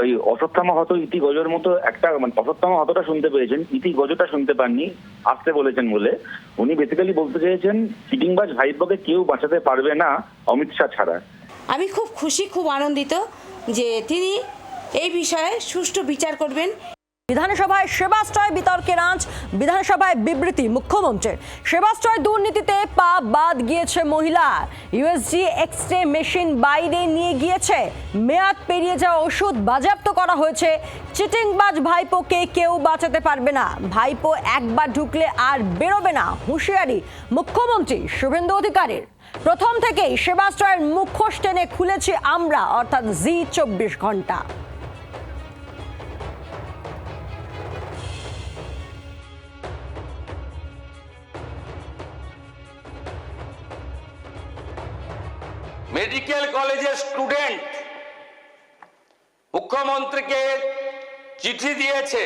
ওই অশ্বত্থামা হত ইতি গজর মতো একটা অশ্বত্থামা হতটা শুনতে পেয়েছেন, ইতি গজটা শুনতে পাননি, আসতে বলেছেন বলে। উনি বেসিক্যালি বলতে চেয়েছেন চিটিংবাজ ভাইপোকে কেউ বাঁচাতে পারবে না অমিত শাহ ছাড়া। আমি খুব খুশি, খুব আনন্দিত যে তিনি এই বিষয়ে সুষ্ঠু বিচার করবেন। বিধানসভায় সেবাশ্রয় বিতর্কের আঁচ, বিধানসভায় বিবৃতি মুখ্যমন্ত্রীর। সেবাশ্রয় দুর্নীতিতে পা বাদ গিয়েছে মহিলা, ইউএসজি এক্সরে মেশিন বাইরে নিয়ে গিয়েছে, মেয়াদ পেরিয়ে যাওয়া ওষুধ বাজেয়াপ্ত করা হয়েছে। চিটিংবাজ ভাইপোকে কেউ বাঁচাতে পারবে না, ভাইপো একবার ঢুকলে আর বেরোবে না, হুঁশিয়ারি মুখ্যমন্ত্রী শুভেন্দু অধিকারীর। প্রথম থেকেই সেবাশ্রয়ের মুখোশ টেনে খুলেছি আমরা, অর্থাৎ জি 24 ঘন্টা। মেডিকেল কলেজের স্টুডেন্ট মুখ্যমন্ত্রীকে চিঠি দিয়েছে।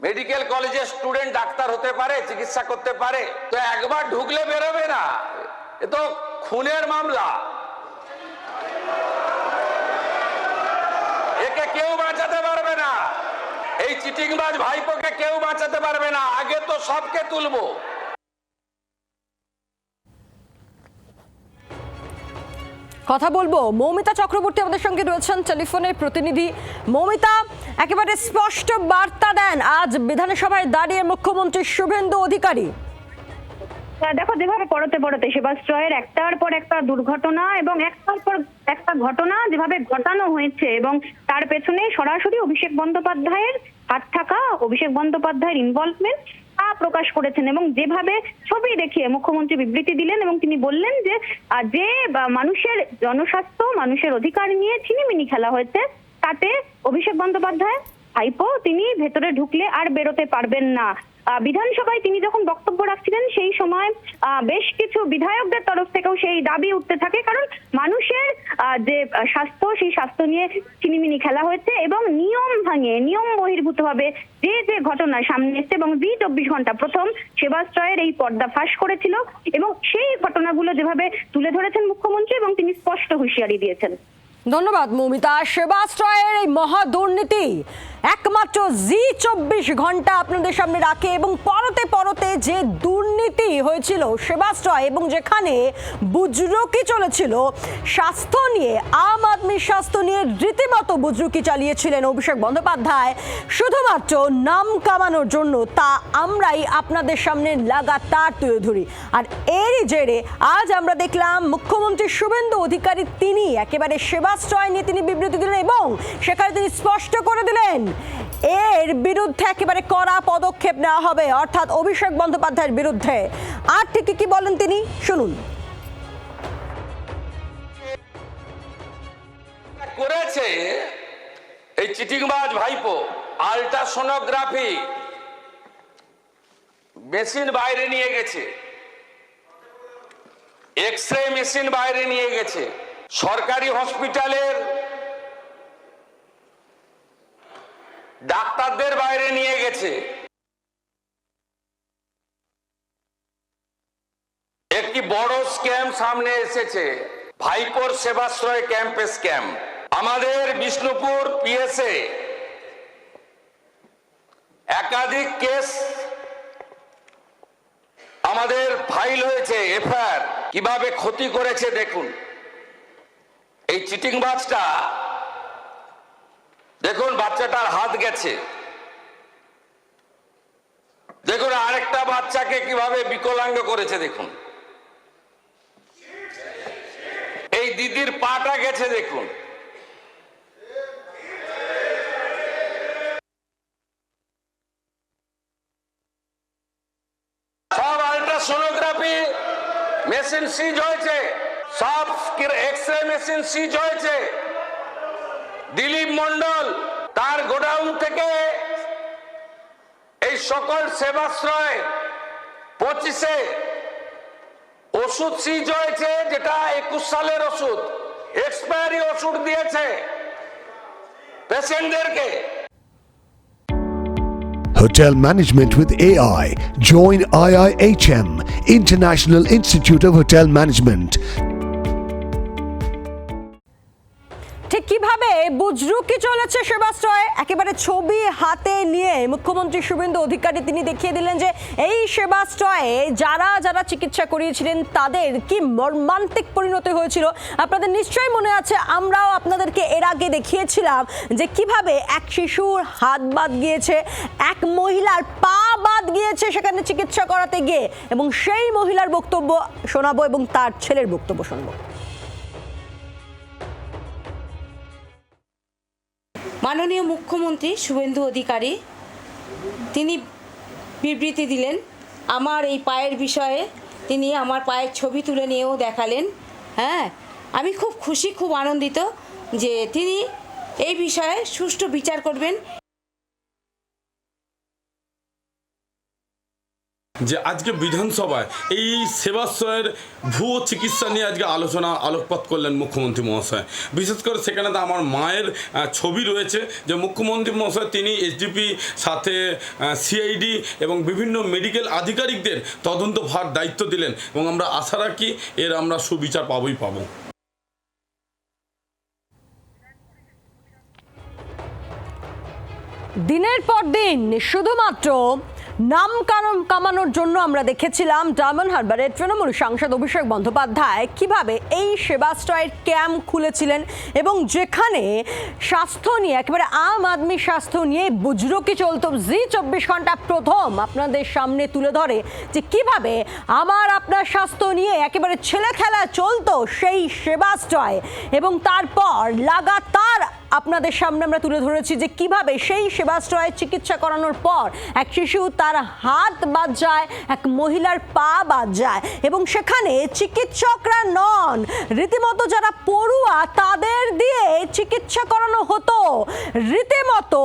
মেডিকেল কলেজের স্টুডেন্ট ডাক্তার হতে পারে, চিকিৎসা করতে পারে, তো একবার ঢুকলে বেরোবে না, এ তো খুনের মামলা। একে কেউ বাঁচাতে পারবে না, এই চিটিংবাজ ভাইপোকে কেউ বাঁচাতে পারবে না। আগে তো সবকে তুলবো। কথা বলবো, মৌমিতা চক্রবর্তী আমাদের সঙ্গে রয়েছেন টেলিফোনের প্রতিনিধি। মৌমিতা, একেবারে স্পষ্ট বার্তা দেন আজ বিধানসভায় দাঁড়িয়ে মুখ্যমন্ত্রী শুভেন্দু অধিকারী। দেখো, যেভাবে পরতে সেবাশ্রয়ের একটার পর একটা দুর্ঘটনা এবং একটার পর একটা ঘটনা যেভাবে ঘটানো হয়েছে, এবং তার পেছনে সরাসরি অভিষেক বন্দ্যোপাধ্যায়ের হাত থাকা, অভিষেক বন্দ্যোপাধ্যায়ের ইনভলভমেন্ট তা প্রকাশ করেছেন। এবং যেভাবে ছবি দেখিয়ে মুখ্যমন্ত্রী বিবৃতি দিলেন এবং তিনি বললেন যে যে মানুষের জনস্বাস্থ্য, মানুষের অধিকার নিয়ে ছিনিমিনি খেলা হয়েছে, তাতে অভিষেক বন্দ্যোপাধ্যায় ভাইপো তিনি ভেতরে ঢুকলে আর বেরোতে পারবেন না। বিধানসভায় তিনি যখন বক্তব্য রাখছিলেন সেই সময় বেশ কিছু বিধায়কদের তরফ থেকেও সেই দাবি উঠতে থাকে, কারণ মানুষের যে স্বাস্থ্য, সেই স্বাস্থ্য নিয়ে ছিনিমিনি খেলা হয়েছে এবং নিয়ম ভাঙে, নিয়ম বহির্ভূতভাবে যে ঘটনা সামনে এসছে, এবং জি 24 ঘন্টা প্রথম সেবাশ্রয়ের এই পর্দা ফাঁস করেছিল, এবং সেই ঘটনাগুলো যেভাবে তুলে ধরেছেন মুখ্যমন্ত্রী এবং তিনি স্পষ্ট হুঁশিয়ারি দিয়েছেন। ধন্যবাদ মৌমিতা। সেবাশ্রয়ের এই মহা দুর্নীতি একমাত্র জি 24 ঘন্টা আপনাদের সামনে রাখে, এবং পরতে যে দুর্নীতি হয়েছিল সেবাশ্রয়, এবং যেখানে বুজরুকি চলেছিল স্বাস্থ্য নিয়ে, আম আদমির স্বাস্থ্য নিয়ে রীতিমতো বুজরুকি চালিয়েছিলেন অভিষেক বন্দ্যোপাধ্যায় শুধুমাত্র নাম কামানোর জন্য, তা আমরাই আপনাদের সামনে লাগাতার তুলে ধরি। আর এরই জেরে আজ আমরা দেখলাম মুখ্যমন্ত্রী শুভেন্দু অধিকারী তিনি একেবারে সেবাশ্রয় নিয়ে তিনি বিবৃতি দিলেন, এবং সেখানে তিনি স্পষ্ট করে দিলেন এর বিরুদ্ধে একেবারে কড়া পদক্ষেপ নেওয়া হবে, অর্থাৎ অভিষেক বন্দ্যোপাধ্যায়ের বিরুদ্ধে। আর ঠিক কি বলেন তিনি, শুনুন। করেছে এই চিটিংবাজ ভাইপো, আল্ট্রাসোনোগ্রাফি মেশিন বাইরে নিয়ে গেছে, এক্সরে মেশিন বাইরে নিয়ে গেছে, সরকারি হসপিটালের ডাক্তারদের বাইরে নিয়ে গেছে। একটি বড় স্ক্যাম সামনে এসেছে, ভাইপোর সেবাশ্রয় ক্যাম্পে স্ক্যাম। আমাদের বিষ্ণুপুর পিএসএ একাধিক কেস আমাদের ফাইল হয়েছে, এফআইআর। কিভাবে ক্ষতি করেছে দেখুন এই চিটিংবাজটা। দেখুন বাচ্চাটার হাত গেছে, দেখুন আরেকটা বাচ্চাকে কিভাবে বিকলাঙ্গ করেছে, দেখুন এই দিদির পাটা গেছে, দেখুন সব আল্ট্রাসোনোগ্রাফি মেশিন সিজ হয়েছে, সব এক্সরে মেশিন সিজ হয়েছে। দিলীপ মন্ডল তার গোডাউন থেকে এই সকল সেবাশ্রয় 25-এ ওষুধ সিজ হয়েছে, যেটা 21 সালের ওষুধ, এক্সপায়ারি ওষুধ দিয়েছে পেশেন্টদেরকে। Hotel Management with AI. Join IIHM, International Institute of Hotel Management. ঠিক কিভাবে বুজরুকি চলেছে সেবাশ্রয়ে, একেবারে ছবি হাতে নিয়ে মুখ্যমন্ত্রী শুভেন্দু অধিকারী তিনি দেখিয়ে দিলেন যে এই সেবাশ্রয়ে যারা যারা চিকিৎসা করিয়েছিলেন তাদের কি মর্মান্তিক পরিণতি হয়েছিল। আপনাদের নিশ্চয়ই মনে আছে, আমরাও আপনাদেরকে এর আগে দেখিয়েছিলাম যে কিভাবে এক শিশুর হাত বাদ গিয়েছে, এক মহিলার পা বাদ গিয়েছে সেখানে চিকিৎসা করাতে গিয়ে, এবং সেই মহিলার বক্তব্য শোনাবো এবং তার ছেলের বক্তব্য শুনবো। মাননীয় মুখ্যমন্ত্রী শুভেন্দু অধিকারী তিনি বিবৃতি দিলেন আমার এই পায়ের বিষয়ে। তিনি আমার পায়ের ছবি তুলে নিয়েও দেখালেন। হ্যাঁ, আমি খুব খুশি, খুব আনন্দিত যে তিনি এই বিষয়ে সুষ্ঠু বিচার করবেন। যে আজকে বিধানসভায় এই সেবাশ্রয়ের ভুয়ো চিকিৎসা নিয়ে আজকে আলোকপাত করলেন মুখ্যমন্ত্রী মহাশয়। বিশেষ করে সেখানে তো আমার মায়ের ছবি রয়েছে যে মুখ্যমন্ত্রী মহাশয় তিনি এসডিপি সাথে সিআইডি এবং বিভিন্ন মেডিকেল আধিকারিকদের তদন্তভার দায়িত্ব দিলেন, এবং আমরা আশা রাখি এর আমরা সুবিচার পাবই পাবো। দিনের পর দিন শুধুমাত্র নাম কামানোর জন্য আমরা দেখেছিলাম ডায়মন্ড হারবারের তৃণমূল সাংসদ অভিষেক বন্দ্যোপাধ্যায় কিভাবে এই সেবাশ্রয়ের ক্যাম্প খুলেছিলেন, এবং যেখানে স্বাস্থ্য নিয়ে একেবারে আম আদমি স্বাস্থ্য নিয়ে বুজরুকি চলত। জি 24 ঘন্টা প্রথম আপনাদের সামনে তুলে ধরে যে কিভাবে আমার আপনার স্বাস্থ্য নিয়ে একেবারে ছেলে খেলা চলতো সেই সেবাশ্রয়, এবং তারপর লাগাতার আপনাদের সামনে আমরা তুলে ধরেছি যে কিভাবে সেই সেবাশ্রয়ে চিকিৎসা করানোর পর এক শিশু তার হাত বাদ যায়, এক মহিলার পা বাদ যায়, এবং সেখানে চিকিৎসকরা নন, রীতিমতো যারা পড়ুয়া তাদের দিয়ে চিকিৎসা করানো হতো। রীতিমতো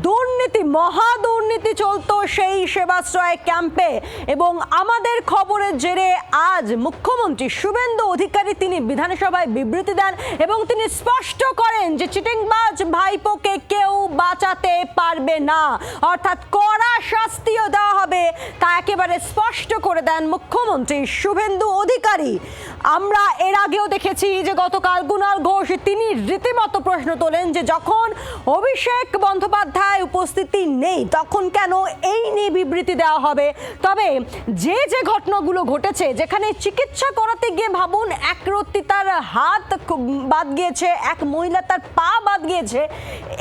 দুর্নীতি, মহা দুর্নীতি চলতো সেই সেবাশ্রয় ক্যাম্পে। এবং আমাদের খবরের জেরে আজ মুখ্যমন্ত্রী শুভেন্দু অধিকারী তিনি বিধানসভায় বিবৃতি দেন এবং তিনি স্পষ্ট করেন যে চিটিংবাজ ভাইপোকে কেউ বাঁচাতে পারবে না, অর্থাৎ কড়া শাস্তিও দেওয়া হবে, তা একেবারে স্পষ্ট করে দেন মুখ্যমন্ত্রী শুভেন্দু অধিকারী। আমরা এর আগেও দেখেছি যে গতকাল কুণাল ঘোষ তিনি রীতিমতো প্রশ্ন তোলেন যে যখন অভিষেক বন্দ্যোপাধ্যায় উপস্থিতি নেই তখন কেন এই নিয়ে বিবৃতি দেওয়া হবে। তবে যে যে ঘটনাগুলো ঘটেছে, যেখানে চিকিৎসা করাতে গিয়ে ভাবুন এক রত্তি তার হাত বাদ গিয়েছে, এক মহিলা তার পা বাদ গিয়েছে,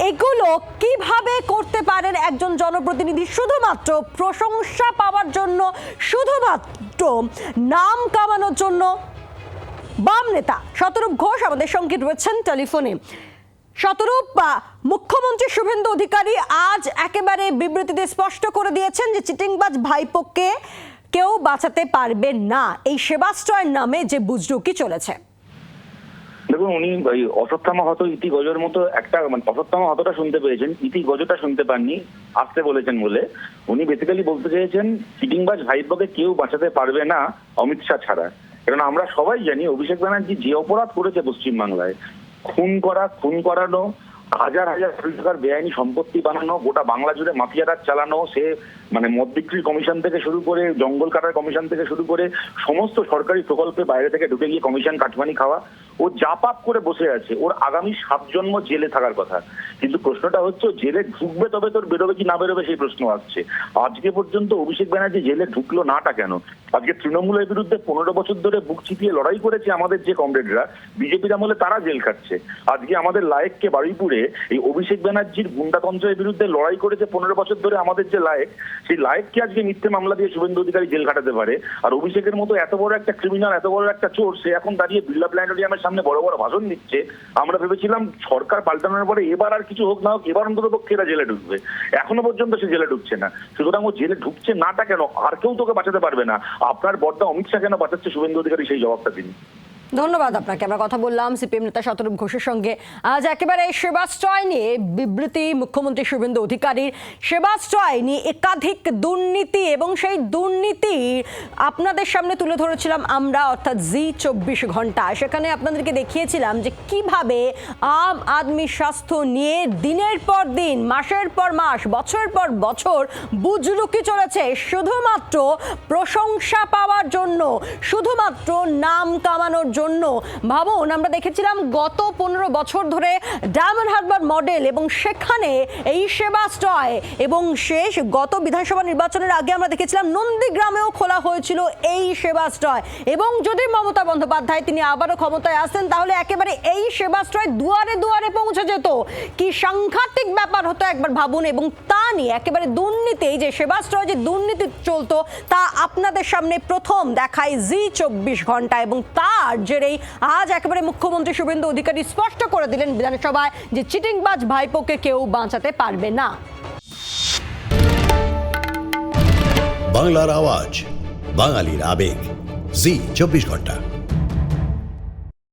এগুলো কিভাবে করতে পারেন একজন জনপ্রতিনিধি শুধুমাত্র প্রশংসা পাওয়ার জন্য, শুধুমাত্র নাম কামানোর জন্য। বাম নেতা শতরূপ ঘোষ আমাদের সঙ্গে রয়েছেন টেলিফোনে। শতরূপ, মুখ্যমন্ত্রী শুভেন্দু অধিকারী আজ একেবারে বিবৃতিতে স্পষ্ট করে দিয়েছেন যে চিটিংবাজ ভাইপোকে কেউ বাঁচাতে পারবে না এই সেবাশ্রয়ের নামে যে বুজরুকি চলেছে। দেখুন, উনি অশ্বত্থামা হত ইতি গজের মতো একটা অশ্বত্থামা হতটা শুনতে পেয়েছেন, ইতি গজটা শুনতে পাননি, আসতে বলেছেন বলে। উনি বেসিক্যালি বলতে চেয়েছেন চিটিংবাজ ভাইপোকে কেউ বাঁচাতে পারবে না অমিত শাহ ছাড়া। কারণ আমরা সবাই জানি অভিষেক ব্যানার্জি যে অপরাধ করেছে পশ্চিমবাংলায়, খুন করানো, হাজার হাজার কোটি টাকার বেআইনি সম্পত্তি বানানো, গোটা বাংলা জুড়ে মাফিয়ারাজ চালানো, সে মদ বিক্রির কমিশন থেকে শুরু করে জঙ্গল কাটার কমিশন থেকে শুরু করে সমস্ত সরকারি প্রকল্পে বাইরে থেকে ঢুকে গিয়ে কমিশন কাটমানি খাওয়া, ও যা পাপ করে বসে আছে। ওর আগামী 7 জন্ম জেলে থাকার কথা, কিন্তু প্রশ্নটা হচ্ছে জেলে ঢুকবে তবে তোর বেরোবে কি না বেরোবে সেই প্রশ্ন আসছে। আজকে পর্যন্ত অভিষেক ব্যানার্জি জেলে ঢুকলো নাটা কেন? আজকে তৃণমূলের বিরুদ্ধে 15 বছর ধরে বুক চিপিয়ে লড়াই করেছে আমাদের যে কমরেডরা, বিজেপির আমলে তারা জেল খাচ্ছে। আজকে আমাদের লায়েককে বারুইপুরে এই অভিষেক ব্যানার্জির গুন্ডাতন্ত্রের বিরুদ্ধে লড়াই করেছে 15 বছর ধরে আমাদের যে লায়েক, সেই লায়েককে আজকে মিথ্যে মামলা দিয়ে শুভেন্দু অধিকারী জেল খাটাতে পারে। আর অভিষেকের মতো এত বড় একটা ক্রিমিনাল, এত বড় একটা চোর, সে এখন দাঁড়িয়ে বিড়লা প্ল্যানেটোরিয়ামের সামনে বড় বড় ভাষণ দিচ্ছে। আমরা ভেবেছিলাম সরকার পাল্টানোর পরে এবার আর কিছু হোক না হোক, এবার অন্তত পক্ষে এরা জেলে ঢুকবে। এখনো পর্যন্ত সে জেলে ঢুকছে না। সুতরাং ও জেলে ঢুকছে নাটা কেন? আর কেউ তোকে বাঁচাতে পারবে না। আপনার বড়দা অমিত শাহ কেন বাঁচাচ্ছে শুভেন্দু অধিকারী, সেই জবাবটা দিন। ধন্যবাদ আপনাকে। আমরা কথা বললাম সিপিএম নেতা শতরূপ ঘোষের সঙ্গে। আজ একেবারে সেবাশ্রয় নিয়ে বিবৃতি মুখ্যমন্ত্রী শুভেন্দু অধিকারীর। সেবাশ্রয় নিয়ে একাধিক দুর্নীতি, এবং সেই দুর্নীতি আপনাদের সামনে তুলে ধরেছিলাম আমরা, অর্থাৎ জি 24 ঘন্টা। সেখানে আপনাদেরকে দেখিয়েছিলাম যে কিভাবে আম আদমি স্বাস্থ্য নিয়ে দিনের পর দিন, মাসের পর মাস, বছরের পর বছর বুজরুকি চলেছে শুধুমাত্র প্রশংসা পাওয়ার জন্য, শুধুমাত্র নাম কামানোর জন্য। ভাবুন, আমরা দেখেছিলাম গত 15 বছর ধরে ডায়মন্ড হারবার মডেল, এবং সেখানে এই সেবাশ্রয়, এবং শেষ গত বিধানসভা নির্বাচনের আগে আমরা দেখেছিলাম নন্দীগ্রামেও খোলা হয়েছিল এই সেবাশ্রয়। এবং যদি মমতা বন্দ্যোপাধ্যায় তিনি আবারও ক্ষমতায় আসতেন, তাহলে একেবারে এই সেবাশ্রয় দুয়ারে দুয়ারে পৌঁছে যেত। কি সাংঘাতিক ব্যাপার হতো একবার ভাবুন। এবং তা নিয়ে একেবারে দুর্নীতি, যে সেবাশ্রয় যে দুর্নীতি চলতো, তা আপনাদের সামনে প্রথম দেখায় জি 24 ঘন্টা। এবং তার জেরেই আজ একেবারে মুখ্যমন্ত্রী শুভেন্দু অধিকারী স্পষ্ট করে দিলেন বিধানসভায় যে চিটিংবাজ ভাইপোকে কেউ বাঁচাতে পারবে না। বাংলার আওয়াজ, বাঙালির আবেগ, জি 24 ঘন্টা।